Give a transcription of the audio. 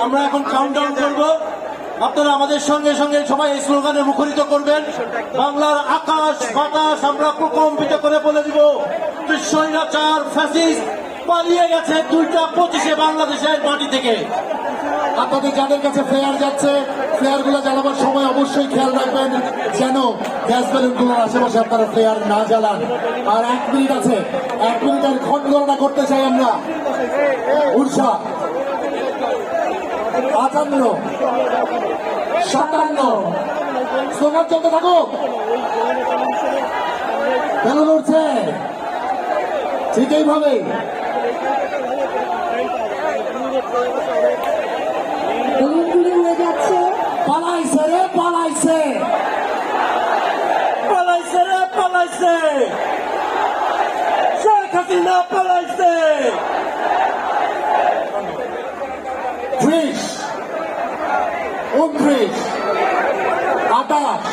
আমরা এখন কাউন্টডাউন করব, আপনারা আমাদের সঙ্গে সঙ্গে সবাই এই স্লোগানে মুখরিত করবেন। বাংলার আকাশ বাতাস আমরা প্রকম্পিত করে বলে দিব, স্বৈরাচার ফ্যাসিস্ট পালিয়ে গেছে 2টা 25-এ বাংলাদেশের মাটি থেকে। আপনাদের যাদের কাছে ফ্লেয়ার যাচ্ছে, ফ্লেয়ার গুলো জ্বালাবার সময় অবশ্যই খেয়াল রাখবেন যেন গ্যাস বেলুন গুলোর আশেপাশে আপনারা ফ্লেয়ার না জ্বালান। আর 1 মিনিট আছে, 1 মিনিটের খন্ড গণনা করতে চাই আমরা। উড়সা 58, 57, স্লোগান চলতে থাকুক। বেলুন উঠছে ঠিক এইভাবে। বেলুনগুলি উড়ে যাচ্ছে। পালাইছে রে পালাইছে, পালাইছে রে পালাইছে, শেখ হাসিনা পালাইছে। 30, 29, 28।